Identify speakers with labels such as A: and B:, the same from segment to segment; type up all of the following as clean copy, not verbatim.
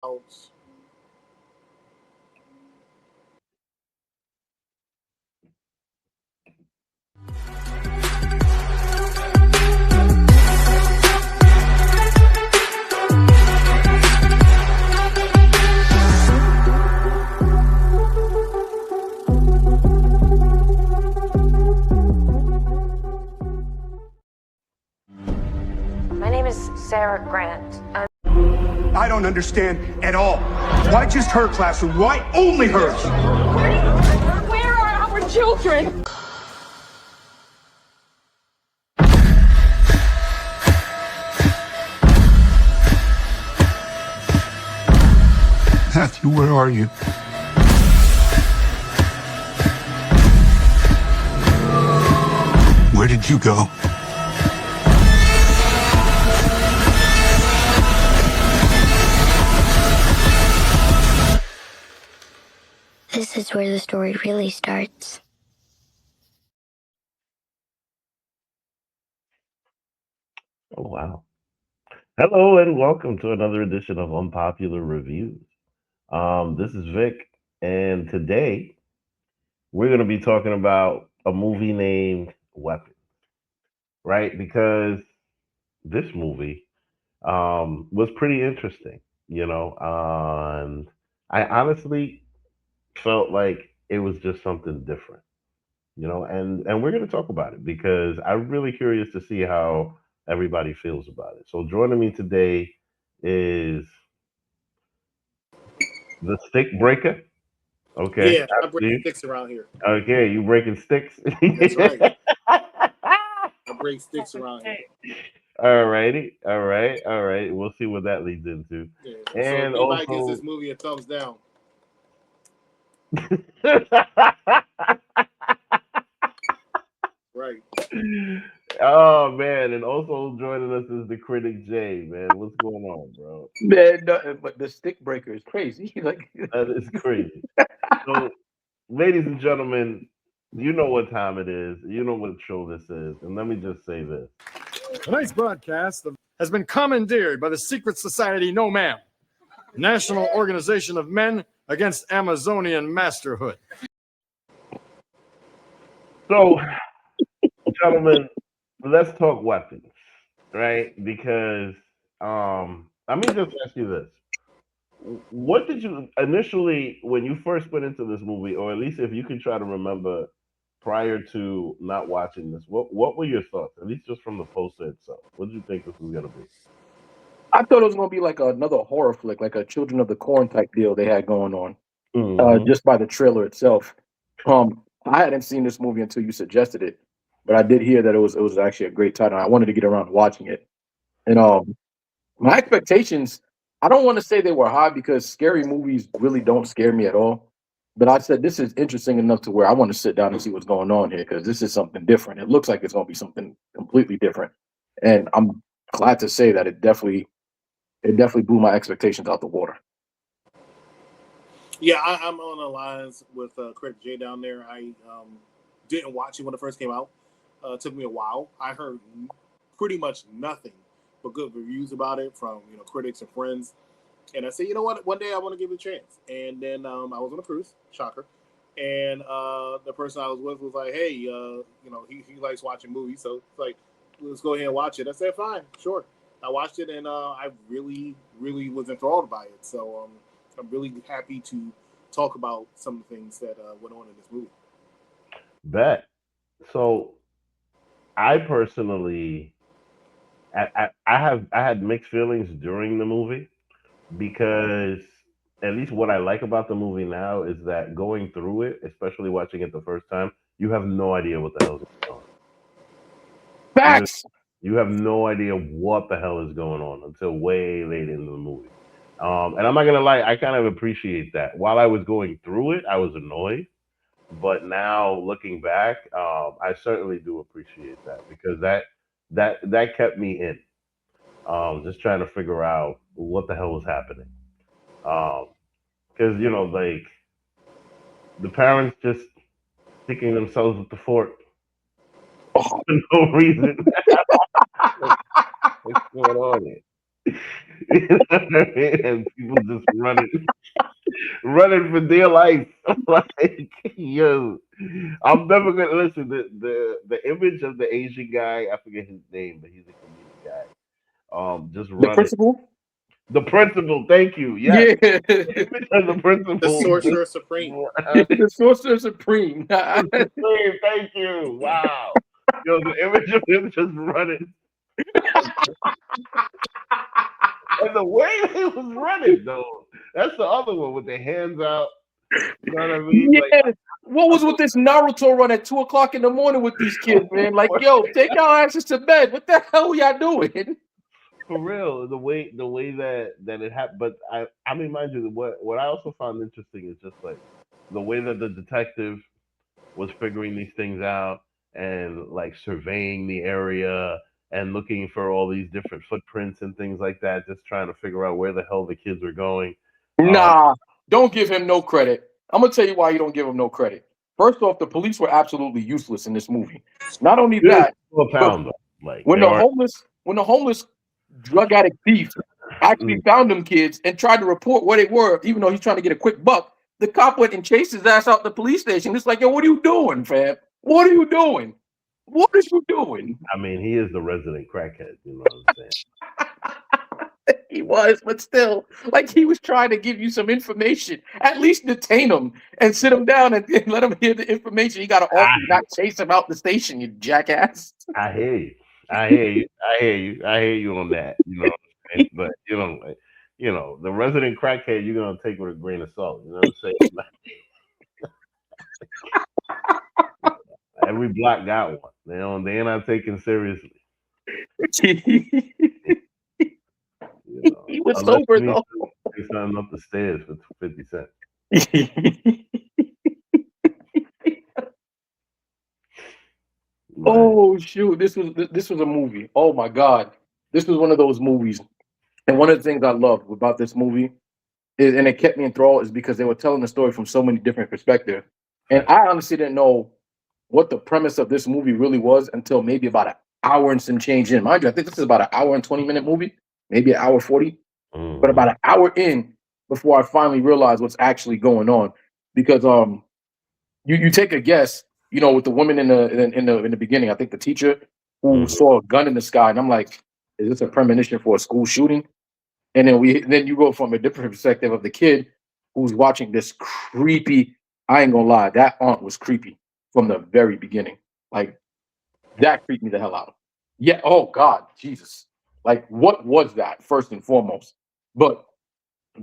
A: My name is Sarah Grant.
B: I don't understand at all. Why just her classroom? Why only hers?
A: Where are our children?
B: Matthew, where are you? Where did you go?
C: This is where the story really starts.
D: Oh, wow. Hello and welcome to another edition of Unpopular Reviews. This is Vic, and today we're going to be talking about a movie named Weapon, right? Because this movie was pretty interesting, and I honestly felt like it was just something different, and we're going to talk about it because I'm really curious to see how everybody feels about it. So joining me today is the stick breaker. Okay.
E: Yeah, I break
D: You-
E: sticks around here.
D: Okay, you breaking sticks.
E: That's right. I break sticks around here.
D: All righty. All right. All right. We'll see what that leads into.
E: Yeah. So
D: And
E: if anybody gives
D: also
E: this movie a thumbs down, right?
D: Oh man, and also joining us is the critic Jay, man. What's going on, bro?
F: Man, no, but the stick breaker is crazy. Like,
D: That is crazy. So, ladies and gentlemen, you know what time it is. You know what show this is. And let me just say this.
G: Tonight's broadcast has been commandeered by the secret society No Ma'am, National Organization of Men Against Amazonian Masterhood.
D: So, gentlemen, let's talk weapons, right? Because let me just ask you this. What did you initially, when you first went into this movie, or at least if you can try to remember prior to not watching this, what were your thoughts, at least just from the poster itself? What did you think this was going to be?
F: I thought it was gonna be like another horror flick, like a Children of the Corn type deal they had going on, just by the trailer itself. I hadn't seen this movie until you suggested it, but I did hear that it was actually a great title. I wanted to get around to watching it, and my expectations, I don't want to say they were high because scary movies really don't scare me at all. But I said this is interesting enough to where I want to sit down and see what's going on here because this is something different. It looks like it's going to be something completely different, and I'm glad to say that it definitely blew my expectations out the water.
E: Yeah, I'm on the lines with Critic J down there. I didn't watch it when it first came out. It took me a while. I heard pretty much nothing but good reviews about it from critics and friends. And I said, you know what? One day I want to give it a chance. And then I was on a cruise, shocker. And the person I was with was like, hey, he likes watching movies. So it's like, let's go ahead and watch it. I said, fine, sure. I watched it and I really, really was enthralled by it. So I'm really happy to talk about some of the things that went on in this movie.
D: Bet. So I personally, I had mixed feelings during the movie because at least what I like about the movie now is that going through it, especially watching it the first time, you have no idea what the hell is going on.
F: Facts.
D: You have no idea what the hell is going on until way late into the movie. And I'm not gonna lie, I kind of appreciate that. While I was going through it, I was annoyed, but now looking back, I certainly do appreciate that because that kept me in, just trying to figure out what the hell was happening. Because like the parents just sticking themselves with the fork for no reason. What's going on here? You know what I mean? And people just running for dear life. Like, yo, I'm never gonna listen. The image of the Asian guy, I forget his name, but he's a comedic guy. Just
F: The
D: running.
F: principal?
D: The principal, thank you. Yes,
F: Yeah.
D: the image of the
E: The
D: principal.
E: Sorcerer Supreme.
F: The Sorcerer Supreme.
D: Thank you. Wow. Yo, the image of him just running, and the way he was running, though. That's the other one with their hands out. You know what I mean? Like,
F: Yeah. What was with this Naruto run at 2 o'clock in the morning with these kids, man? Like, yo, take y'all asses to bed. What the hell y'all doing?
D: for real, the way that it happened. But I mean, mind you, what I also found interesting is just like the way that the detective was figuring these things out and like surveying the area and looking for all these different footprints and things like that, just trying to figure out where the hell the kids are going. Um,
F: Nah, don't give him no credit. I'm gonna tell you why you don't give him no credit. First off, the police were absolutely useless in this movie. Not only
D: Good
F: that,
D: to a
F: but
D: pound though. Like
F: when
D: they
F: the
D: are.
F: homeless drug addict thief actually found them kids and tried to report where they were, even though he's trying to get a quick buck, the cop went and chased his ass out the police station. It's like, yo, what are you doing, fam? What are you doing? What are you doing?
D: I mean, he is the resident crackhead. You know what I'm saying?
F: He was, but still, like he was trying to give you some information. At least detain him and sit him down and let him hear the information. He got to offer, not chase him out the station, you jackass.
D: I hear you. I hear you. I hear you. I hear you on that. You know what I'm saying? But the resident crackhead you're gonna take with a grain of salt. You know what I'm saying? Like, every block got one. They're not taken seriously.
F: He was
D: Unless
F: sober
D: you need
F: though.
D: to take something up the stairs for 50 cents.
F: Oh shoot, this was a movie. Oh my god, this was one of those movies. And one of the things I loved about this movie is, and it kept me enthralled, is because they were telling the story from so many different perspectives. And I honestly didn't know what the premise of this movie really was until maybe about an hour and some change in. Mind you, I think this is about an hour and 20-minute movie, maybe an hour 40. But about an hour in before I finally realized what's actually going on. Because you take a guess, with the woman in the beginning, I think the teacher who saw a gun in the sky, and I'm like, is this a premonition for a school shooting? And then you go from a different perspective of the kid who's watching this creepy. I ain't gonna lie, that aunt was creepy from the very beginning. Like that creeped me the hell out. Yeah. Oh God, Jesus. Like what was that first and foremost? But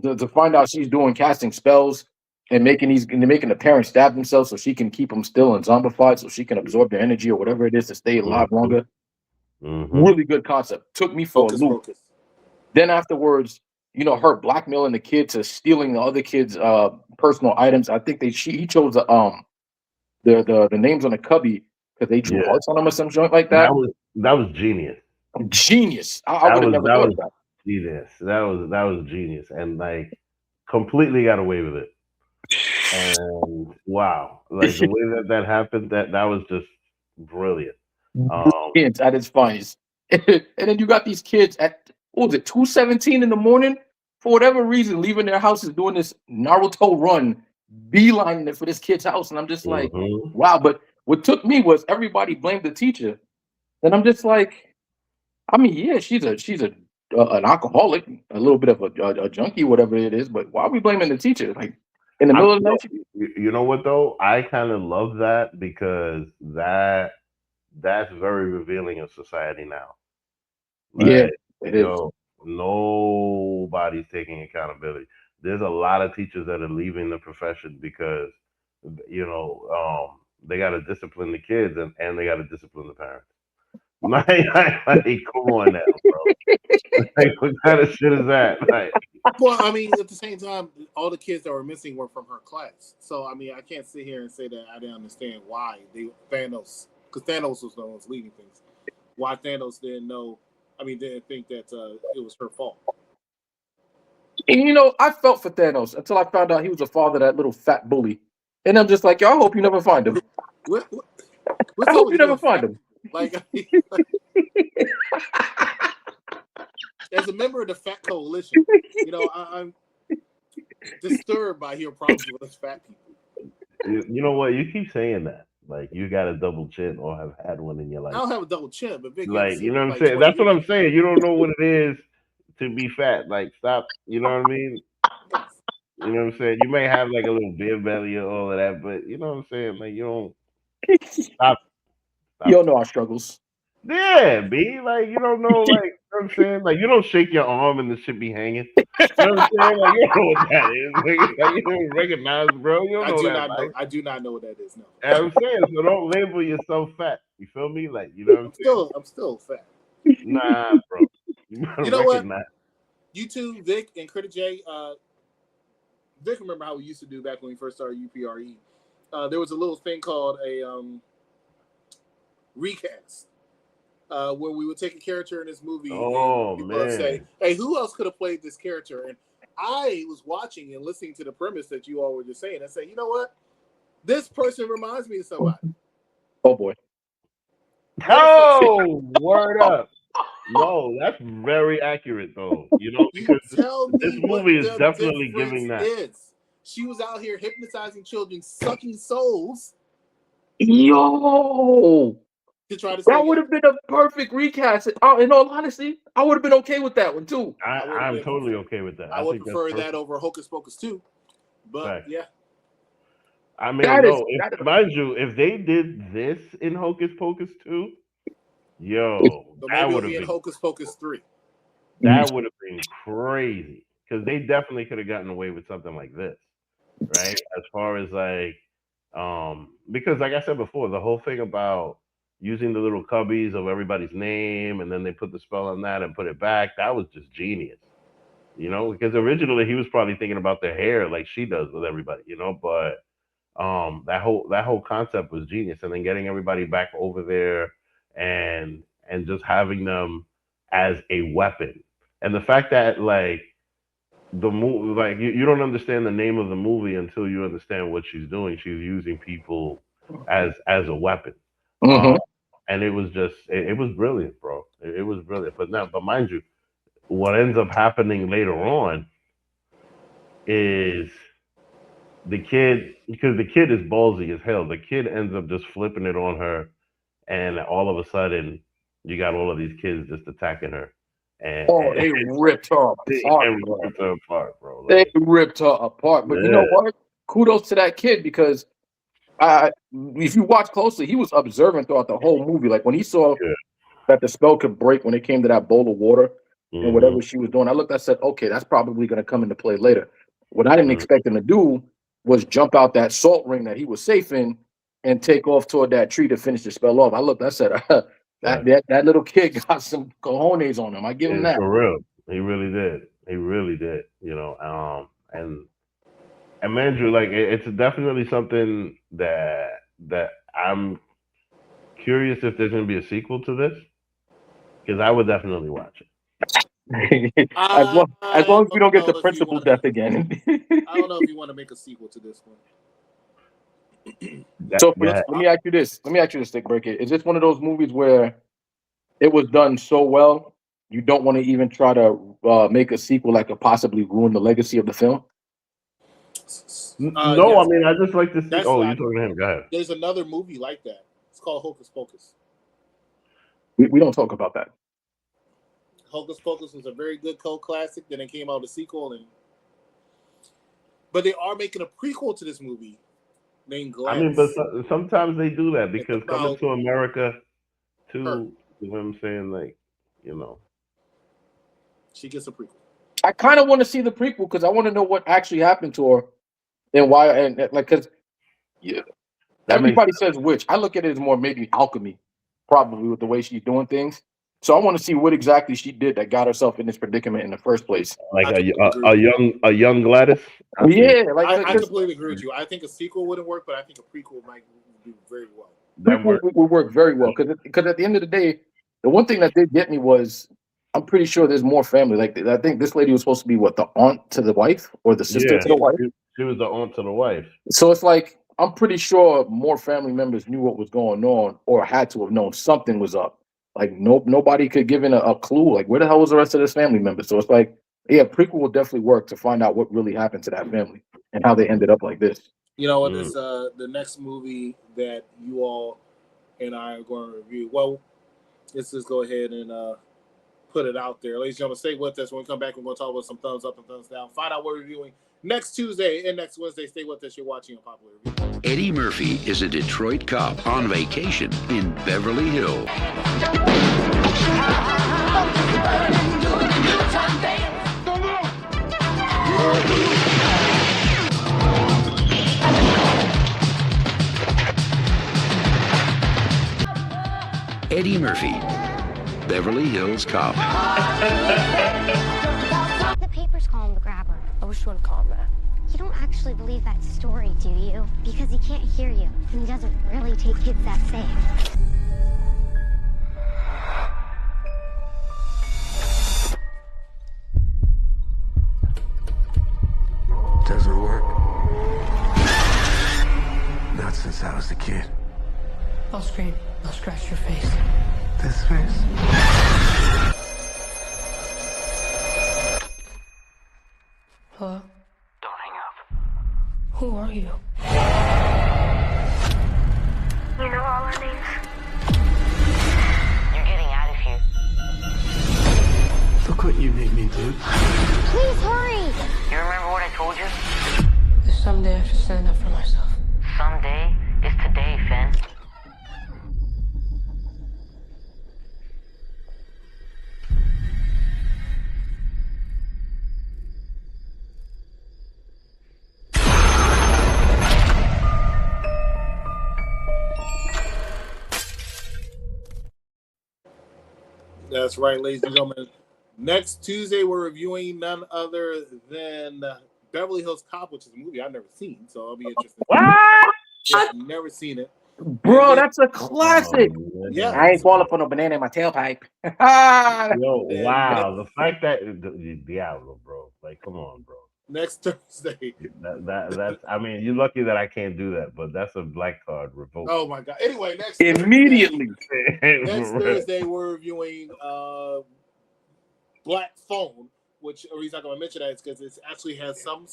F: to find out she's doing casting spells and making the parents stab themselves so she can keep them still and zombified, so she can absorb their energy or whatever it is to stay alive longer. Really good concept. Took me for a loop.
E: Focus.
F: Then afterwards, her blackmailing the kid to stealing the other kid's personal items. I think he chose the names on the cubby because they drew hearts on them or some joint like that.
D: That was genius.
F: Genius. I would have never thought of that.
D: Genius. That was genius, and like completely got away with it. And wow, like the way that happened, that was just brilliant.
F: At its finest. And then you got these kids at 2:17 in the morning for whatever reason leaving their houses doing this Naruto run, beelining it for this kid's house, and I'm just like, wow. But what took me was everybody blamed the teacher, and I'm just like, I mean, yeah, she's an alcoholic, a little bit of a junkie, whatever it is. But why are we blaming the teacher? Like in the middle of the night?
D: You know what though? I kind of love that because that's very revealing of society now. Like,
F: yeah, it is.
D: Nobody's taking accountability. There's a lot of teachers that are leaving the profession because they got to discipline the kids and they got to discipline the parents. Like, come on now, bro. Like, what kind of shit is that? Like,
E: well, I mean, at the same time, all the kids that were missing were from her class. So, I mean, I can't sit here and say that I didn't understand why Thanos, because Thanos was the one who's leading things. Why Thanos didn't think that it was her fault.
F: And, I felt for Thanos until I found out he was the father of that little fat bully. And I'm just like, yo, I hope you never find him. I hope you never find him.
E: Like, as a member of the Fat Coalition, you know, I'm disturbed by your problems with us fat people.
D: You know what? You keep saying that. Like you got a double chin or have had one in your life.
E: I don't have a double chin, but Vic,
D: Like, you know what I'm
E: like
D: saying? That's what
E: years.
D: I'm saying. You don't know what it is to be fat. Like, stop. You know what I mean? You know what I'm saying? You may have like a little beer belly or all of that, but you know what I'm saying? Like, you don't stop.
F: You don't know our struggles.
D: Yeah, B. Like, you don't know, like, you know what I'm saying? Like, you don't shake your arm and the shit be hanging. You know what I'm saying? Like, you don't know what that is. Like, you don't recognize, bro. You don't know that.
E: I do not know what that is. No.
D: And I'm saying, so don't label yourself fat. You feel me? Like, you know what I'm saying?
E: I'm still fat.
D: Nah, bro. You
E: know what?
D: recognize.
E: You two, Vic and Critter J. Vic, remember how we used to do back when we first started UPRE? There was a little thing called a recast, where we would take a character in this movie and people would say, "Hey, who else could have played this character?" And I was watching and listening to the premise that you all were just saying. I say, you know what? This person reminds me of somebody.
F: Oh boy.
D: Oh, word up. No, that's very accurate though. You know, because this movie is definitely giving that.
E: She was out here hypnotizing children, sucking souls.
F: Yo,
E: to try to
F: that would have been a perfect recast. In all honesty, I would have been okay with that one too.
D: I'm totally okay with that.
E: I would prefer that over Hocus Pocus 2. But yeah.
D: I mean, mind you, if they did this in Hocus Pocus 2, yo, that would have been
E: Hocus Pocus 3.
D: That would have been crazy because they definitely could have gotten away with something like this, right? As far as like, because like I said before, the whole thing about using the little cubbies of everybody's name and then they put the spell on that and put it back, that was just genius, you know? Because originally he was probably thinking about their hair like she does with everybody, you know, but. That whole concept was genius, and then getting everybody back over there and just having them as a weapon, and the fact that like the movie, like you don't understand the name of the movie until you understand what she's doing. She's using people as a weapon, and it was just it was brilliant, bro. It was brilliant. But mind you, what ends up happening later on is. The kid, because the kid is ballsy as hell, the kid ends up just flipping it on her, and all of a sudden, you got all of these kids just attacking her. And
F: they ripped her apart,
D: bro.
F: Like, they ripped her apart. But you know what? Kudos to that kid because if you watch closely, he was observant throughout the whole movie. Like when he saw that the spell could break when it came to that bowl of water and whatever she was doing, I said, okay, that's probably going to come into play later. What I didn't expect him to do was jump out that salt ring that he was safe in and take off toward that tree to finish the spell off. I said, that little kid got some cojones on him. I give him that.
D: For real. He really did. He really did. You know, and Andrew, like it's definitely something that I'm curious if there's gonna be a sequel to this. Because I would definitely watch it.
F: as long as we don't get the principal death again.
E: I don't know if you want to make a sequel to this one.
F: So let me ask you this, Stick Breaker. Is this one of those movies where it was done so well you don't want to even try to make a sequel that could possibly ruin the legacy of the film?
D: No, yes. I mean I just like to see. You're talking to him. Go ahead.
E: There's another movie like that. It's called Hocus Pocus.
F: We don't talk about that.
E: Hocus Pocus was a very good cult classic. Then it came out a sequel, but they are making a prequel to this movie named Gladys.
D: I mean, but sometimes they do that because Coming to America, too. You know what I'm saying? Like, you know,
E: she gets a prequel.
F: I kind of want to see the prequel because I want to know what actually happened to her and why. And like, because everybody says witch. I look at it as more maybe alchemy, probably with the way she's doing things. So I want to see what exactly she did that got herself in this predicament in the first place.
D: Like a young Gladys.
E: I completely agree with you. I think a sequel wouldn't work, but I think a prequel might do very well.
F: That would work very well because at the end of the day, the one thing that did get me was I'm pretty sure there's more family. Like I think this lady was supposed to be the aunt to the wife or the sister to the wife.
D: She was the aunt to the wife.
F: So it's like I'm pretty sure more family members knew what was going on or had to have known something was up. Like nobody could give in a clue. Like where the hell was the rest of this family member? So it's like, yeah, prequel will definitely work to find out what really happened to that family and how they ended up like this.
E: You know, this the next movie that you all and I are going to review. Well, let's just go ahead and put it out there. Ladies and gentlemen, stay with us. When we come back, we're going to talk about some thumbs up and thumbs down. Find out what we're reviewing next Tuesday and next Wednesday. Stay with us. You're watching Unpopular Review.
H: Eddie Murphy is a Detroit cop on vacation in Beverly Hills. Eddie Murphy, Beverly Hills Cop.
C: The papers call him the grabber.
A: I wish you wouldn't call him that.
C: You don't actually believe that story, do you? Because he can't hear you, and he doesn't really take kids that safe.
I: Doesn't work. Not since I was a kid.
A: I'll scream. I'll scratch your face.
I: This face?
A: Hello?
I: Don't hang up.
A: Who are you?
C: You know all our names?
A: You're getting out of here.
I: Look what you made me do.
C: Please hurry!
A: You remember what I told you? Someday I should stand up for myself. Someday is today, Finn.
E: That's right, ladies and gentlemen. Next Tuesday, we're reviewing none other than Beverly Hills Cop, which is a movie I've never seen, so I'll be interested.
F: What?
E: Yeah, I've never seen it.
F: Bro, that's a classic.
E: Yeah.
F: I ain't falling for no banana in my tailpipe.
D: Yo, wow. The fact that Diablo, bro. Like, come on, bro.
E: Next Thursday.
D: That's I mean, you're lucky that I can't do that, but that's a black card revoke.
E: Oh my god. Anyway, next
F: Immediately.
E: Thursday we're reviewing Black Phone, which the reason I'm going to mention that is because it actually has some,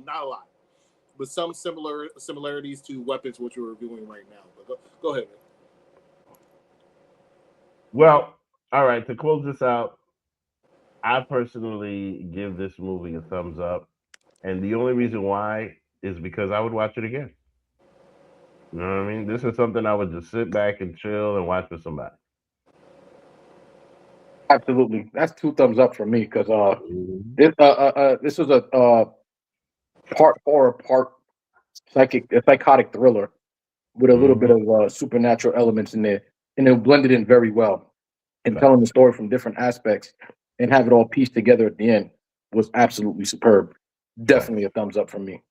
E: not a lot, but some similarities to Weapons, which we're reviewing right now. But go ahead, man.
D: Well, all right, to close this out, I personally give this movie a thumbs up. And the only reason why is because I would watch it again. You know what I mean? This is something I would just sit back and chill and watch with somebody.
F: Absolutely. That's 2 thumbs up for me because this was a part horror, part psychotic thriller with a little bit of supernatural elements in there. And it blended in very well. And telling the story from different aspects and have it all pieced together at the end was absolutely superb. Definitely a thumbs up from me.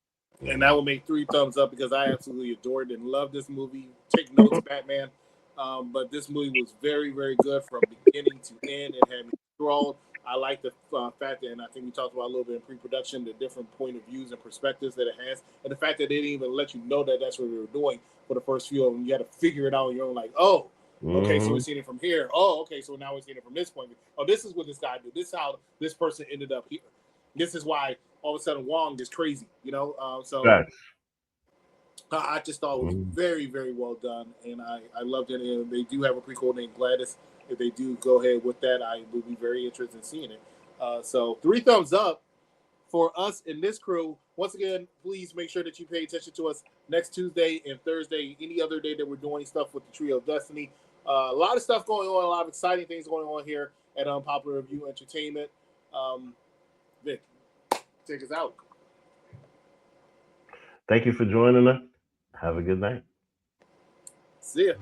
E: And that will make 3 thumbs up because I absolutely adored and loved this movie. Take notes, Batman. But this movie was very, very good from beginning to end. It had me enthralled. I like the fact that, and I think we talked about a little bit in pre-production, the different point of views and perspectives that it has, and the fact that they didn't even let you know that that's what we were doing for the first few of them. You had to figure it out on your own, like, oh, okay, so we're seeing it from here. Oh, okay, so now we're seeing it from this point. Oh, this is what this guy did. This is how this person ended up here. This is why all of a sudden Wong is crazy, you know? I just thought it was very, very well done, and I loved it. And they do have a prequel named Gladys. If they do go ahead with that, I would be very interested in seeing it. So 3 thumbs up for us in this crew. Once again, please make sure that you pay attention to us next Tuesday and Thursday, any other day that we're doing stuff with the Trio of Destiny. A lot of stuff going on, a lot of exciting things going on here at Unpopular Review Entertainment. Vic, take us out.
D: Thank you for joining us. Have a good night.
E: See ya.